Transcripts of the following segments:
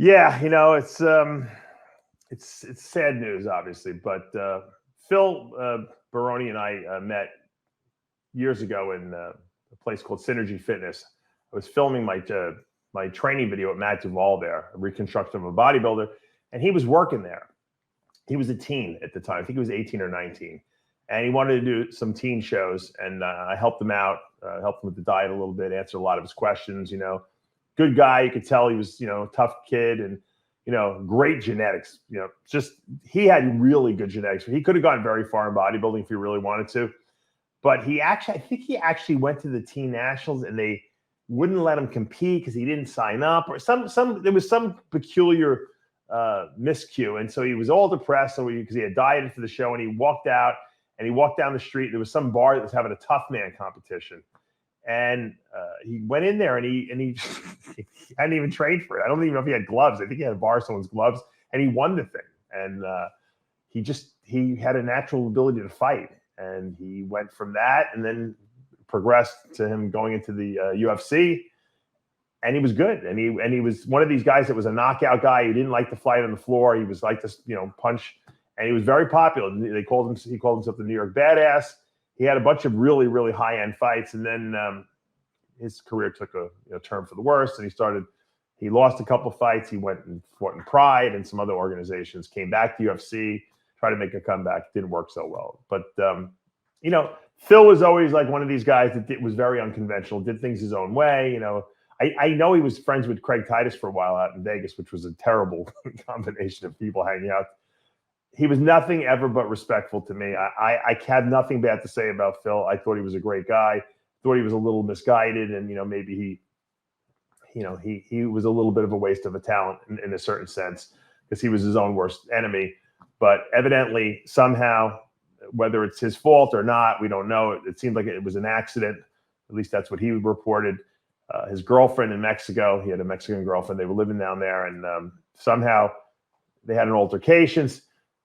Yeah, it's sad news, obviously, but Phil Baroni and I met years ago in a place called Synergy Fitness. I was filming my training video at Matt Duvall there, a reconstruction of a bodybuilder, and he was working there. He was a teen at the time. I think he was 18 or 19, and he wanted to do some teen shows, and I helped him out, helped him with the diet a little bit, answered a lot of his questions. Good guy. You could tell he was, a tough kid, and great genetics. Just he had really good genetics. He could have gone very far in bodybuilding if he really wanted to. But I think he actually went to the teen nationals and they wouldn't let him compete because he didn't sign up, or there was some peculiar miscue. And so he was all depressed because he had dieted for the show, and he walked out and he walked down the street. There was some bar that was having a tough man competition. And he went in there and he hadn't even trained for it. I don't even know if he had gloves. I think he had to borrow someone's gloves, and he won the thing. And he had a natural ability to fight. And he went from that and then progressed to him going into the UFC. And he was good. And he was one of these guys that was a knockout guy. He didn't like to fight on the floor. He was like this, punch. And he was very popular. He called himself the New York Badass. He had a bunch of really, really high-end fights. And then his career took a turn for the worse. And he lost a couple fights. He went and fought in Pride and some other organizations, came back to UFC, tried to make a comeback. Didn't work so well. But, Phil was always like one of these guys that was very unconventional, did things his own way. I know he was friends with Craig Titus for a while out in Vegas, which was a terrible combination of people hanging out. He was nothing ever but respectful to me. I had nothing bad to say about Phil. I thought he was a great guy. Thought he was a little misguided, and maybe he was a little bit of a waste of a talent in a certain sense, because he was his own worst enemy. But evidently, somehow, whether it's his fault or not, we don't know. It seemed like it was an accident. At least that's what he reported. His girlfriend in Mexico, he had a Mexican girlfriend. They were living down there, and somehow they had an altercation.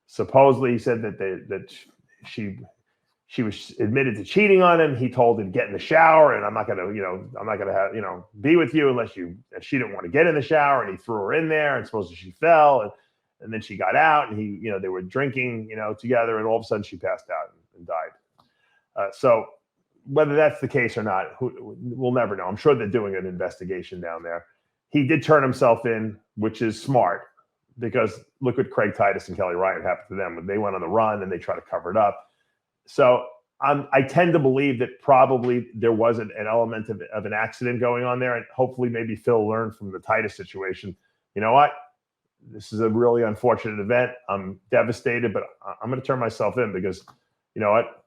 Supposedly, he said that she was admitted to cheating on him. He told her to get in the shower, and I'm not gonna be with you unless you. And she didn't want to get in the shower, and he threw her in there, and supposedly she fell, and then she got out, and they were drinking, together, and all of a sudden she passed out and died. So whether that's the case or not, we'll never know. I'm sure they're doing an investigation down there. He did turn himself in, which is smart, because look what Craig Titus and Kelly Ryan happened to them when they went on the run and they tried to cover it up. So I tend to believe that probably there was an element of an accident going on there, and hopefully maybe Phil learned from the Titus situation. You know what? This is a really unfortunate event. I'm devastated, but I'm going to turn myself in because, you know what?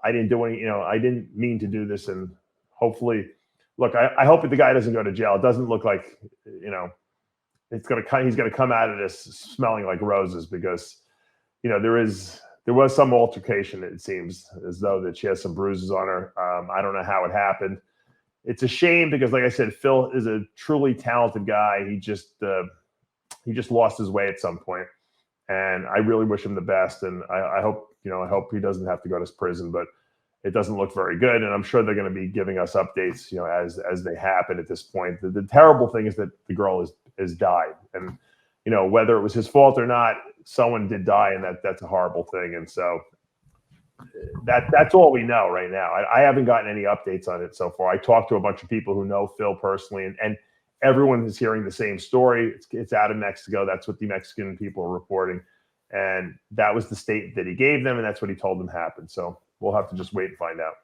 I didn't do any, I didn't mean to do this. And hopefully, look, I hope that the guy doesn't go to jail. It doesn't look like, he's going to come out of this smelling like roses, because, there was some altercation. It seems as though that she has some bruises on her. I don't know how it happened. It's a shame because, like I said, Phil is a truly talented guy. He just lost his way at some point, and I really wish him the best. And I hope he doesn't have to go to prison, but it doesn't look very good. And I'm sure they're going to be giving us updates, as they happen at this point. The terrible thing is that the girl has died, and whether it was his fault or not, someone did die, and that's a horrible thing. And so that's all we know right now. I haven't gotten any updates on it so far. I talked to a bunch of people who know Phil personally, and everyone is hearing the same story. It's out of Mexico. That's what the Mexican people are reporting. And that was the state that he gave them, and that's what he told them happened. So we'll have to just wait and find out.